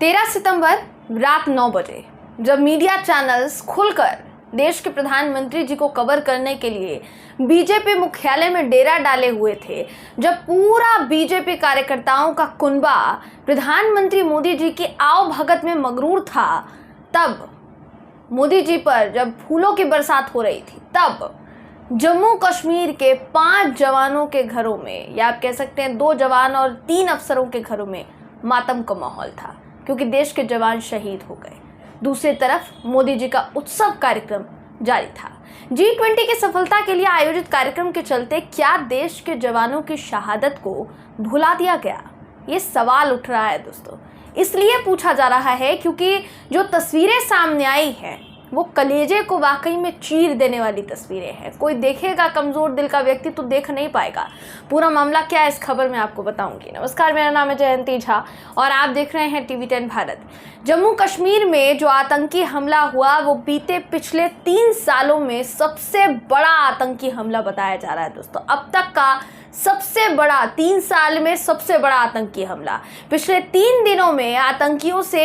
तेरह सितंबर रात 9 बजे जब मीडिया चैनल्स खुलकर देश के प्रधानमंत्री जी को कवर करने के लिए बीजेपी मुख्यालय में डेरा डाले हुए थे, जब पूरा बीजेपी कार्यकर्ताओं का कुनबा प्रधानमंत्री मोदी जी की आओ भगत में मगरूर था, तब मोदी जी पर जब फूलों की बरसात हो रही थी, तब जम्मू कश्मीर के 5 जवानों के घरों में, या आप कह सकते हैं 2 जवान और 3 अफसरों के घरों में मातम का माहौल था, क्योंकि देश के जवान शहीद हो गए। दूसरी तरफ मोदी जी का उत्सव कार्यक्रम जारी था। G20 की सफलता के लिए आयोजित कार्यक्रम के चलते क्या देश के जवानों की शहादत को भुला दिया गया? ये सवाल उठ रहा है दोस्तों। इसलिए पूछा जा रहा है क्योंकि जो तस्वीरें सामने आई हैं वो कलेजे को वाकई में चीर देने वाली तस्वीरें हैं। कोई देखेगा कमज़ोर दिल का व्यक्ति तो देख नहीं पाएगा। पूरा मामला क्या है इस खबर में आपको बताऊंगी। नमस्कार, मेरा नाम है जयंती झा और आप देख रहे हैं TV10 भारत। जम्मू कश्मीर में जो आतंकी हमला हुआ वो बीते पिछले 3 सालों में सबसे बड़ा आतंकी हमला बताया जा रहा है दोस्तों। अब तक का सबसे बड़ा, 3 साल में सबसे बड़ा आतंकी हमला। पिछले 3 दिनों में आतंकियों से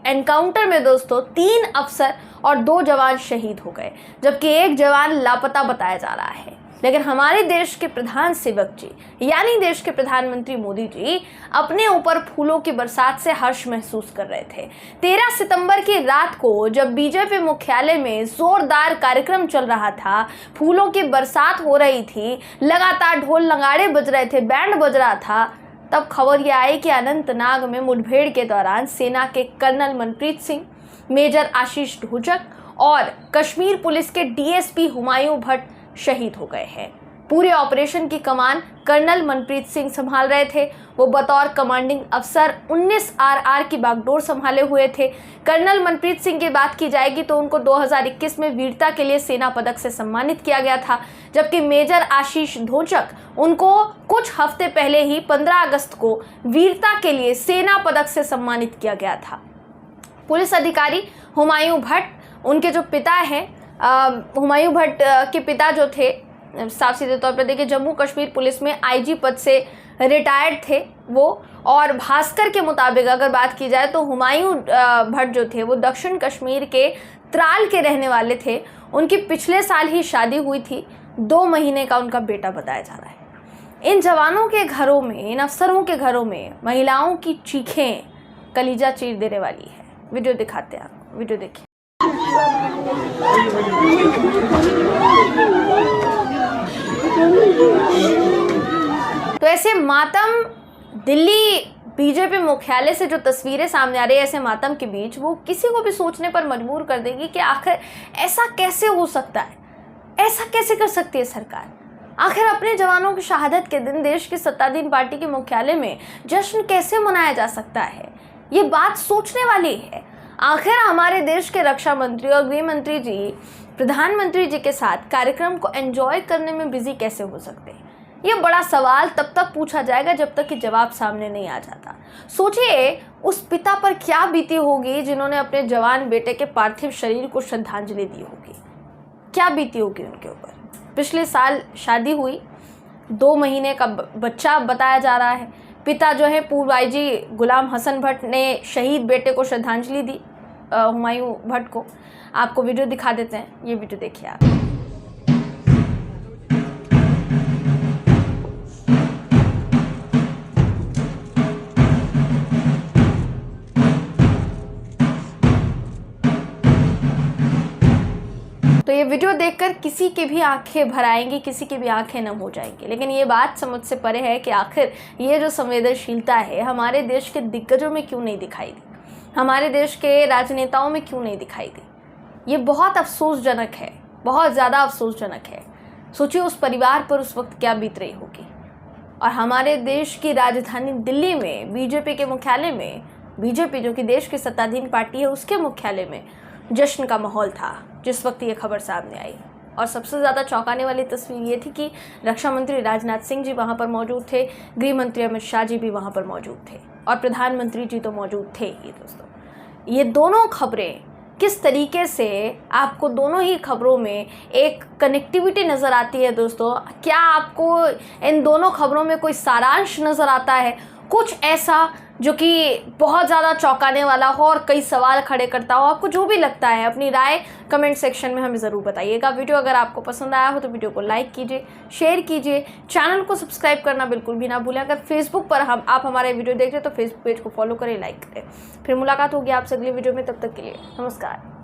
एनकाउंटर में दोस्तों 3 अफसर और 2 जवान शहीद हो गए, जबकि 1 जवान लापता बताया जा रहा है। लेकिन हमारे देश के प्रधान सेवक जी यानी देश के प्रधानमंत्री मोदी जी अपने ऊपर फूलों की बरसात से हर्ष महसूस कर रहे थे। 13 सितंबर की रात को जब बीजेपी मुख्यालय में जोरदार कार्यक्रम चल रहा था, फूलों की बरसात हो रही थी, लगातार ढोल नगाड़े बज रहे थे, बैंड बज रहा था, तब खबर यह आई कि अनंतनाग में मुठभेड़ के दौरान सेना के कर्नल मनप्रीत सिंह, मेजर आशीष ढोचक और कश्मीर पुलिस के DSP हुमायूं भट्ट शहीद हो गए हैं। पूरे ऑपरेशन की कमान कर्नल मनप्रीत सिंह संभाल रहे थे। वो बतौर कमांडिंग अफसर 19 RR की बागडोर संभाले हुए थे। कर्नल मनप्रीत सिंह की बात की जाएगी तो उनको 2021 में वीरता के लिए सेना पदक से सम्मानित किया गया था, जबकि मेजर आशीष ढोचक उनको कुछ हफ्ते पहले ही 15 अगस्त को वीरता के लिए सेना पदक से सम्मानित किया गया था। पुलिस अधिकारी हुमायूं भट्ट, उनके जो पिता हैं, हुमायूं भट्ट के पिता जो थे, साफ सीधे तौर पर देखिए जम्मू कश्मीर पुलिस में IG पद से रिटायर्ड थे वो। और भास्कर के मुताबिक अगर बात की जाए तो हुमायूं भट्ट जो थे वो दक्षिण कश्मीर के त्राल के रहने वाले थे। उनकी पिछले साल ही शादी हुई थी, 2 महीने का उनका बेटा बताया जा रहा है। इन जवानों के घरों में, इन अफसरों के घरों में महिलाओं की चीखें कलीजा चीर देने वाली है। वीडियो दिखाते हैं आपको, वीडियो देखिए। तो ऐसे मातम, दिल्ली बीजेपी मुख्यालय से जो तस्वीरें सामने आ रही है, ऐसे मातम के बीच वो किसी को भी सोचने पर मजबूर कर देगी कि आखिर ऐसा कैसे हो सकता है, ऐसा कैसे कर सकती है सरकार। आखिर अपने जवानों की शहादत के दिन देश की सत्ताधीन पार्टी के मुख्यालय में जश्न कैसे मनाया जा सकता है, ये बात सोचने वाली है। आखिर हमारे देश के रक्षा मंत्री और गृह मंत्री जी प्रधानमंत्री जी के साथ कार्यक्रम को एंजॉय करने में बिजी कैसे हो सकते हैं? ये बड़ा सवाल तब तक पूछा जाएगा जब तक कि जवाब सामने नहीं आ जाता। सोचिए उस पिता पर क्या बीती होगी जिन्होंने अपने जवान बेटे के पार्थिव शरीर को श्रद्धांजलि दी होगी, क्या बीती होगी उनके ऊपर। पिछले साल शादी हुई, 2 महीने का बच्चा बताया जा रहा है। पिता जो है पूर्व IG गुलाम हसन भट्ट ने शहीद बेटे को श्रद्धांजलि दी, हुमायूं भट्ट को। आपको वीडियो दिखा देते हैं, ये वीडियो देखिए आप। तो ये वीडियो देखकर किसी की भी आंखें भर आएंगी, किसी की भी आंखें नम हो जाएंगी। लेकिन ये बात समझ से परे है कि आखिर ये जो संवेदनशीलता है हमारे देश के दिग्गजों में क्यों नहीं दिखाई दी, हमारे देश के राजनेताओं में क्यों नहीं दिखाई दी। ये बहुत अफसोसजनक है, बहुत ज़्यादा अफसोसजनक है। सोचिए उस परिवार पर उस वक्त क्या बीत रही होगी। और हमारे देश की राजधानी दिल्ली में बीजेपी के मुख्यालय में, बीजेपी जो कि देश की सत्ताधीन पार्टी है उसके मुख्यालय में जश्न का माहौल था जिस वक्त ये खबर सामने आई। और सबसे ज़्यादा चौंकाने वाली तस्वीर ये थी कि रक्षा मंत्री राजनाथ सिंह जी वहाँ पर मौजूद थे, गृह मंत्री अमित शाह जी भी वहाँ पर मौजूद थे और प्रधानमंत्री जी तो मौजूद थे ही दोस्तों। ये दोनों खबरें किस तरीके से आपको दोनों ही खबरों में एक कनेक्टिविटी नज़र आती है दोस्तों, क्या आपको इन दोनों खबरों में कोई सारांश नज़र आता है, कुछ ऐसा जो कि बहुत ज़्यादा चौंकाने वाला हो और कई सवाल खड़े करता हो। आपको जो भी लगता है अपनी राय कमेंट सेक्शन में हमें ज़रूर बताइएगा। वीडियो अगर आपको पसंद आया हो तो वीडियो को लाइक कीजिए, शेयर कीजिए, चैनल को सब्सक्राइब करना बिल्कुल भी ना भूलें। अगर फेसबुक पर आप हमारे वीडियो देख रहे हैं तो फेसबुक पेज को फॉलो करें, लाइक करें। फिर मुलाकात होगी आपसे अगली वीडियो में, तब तक के लिए नमस्कार।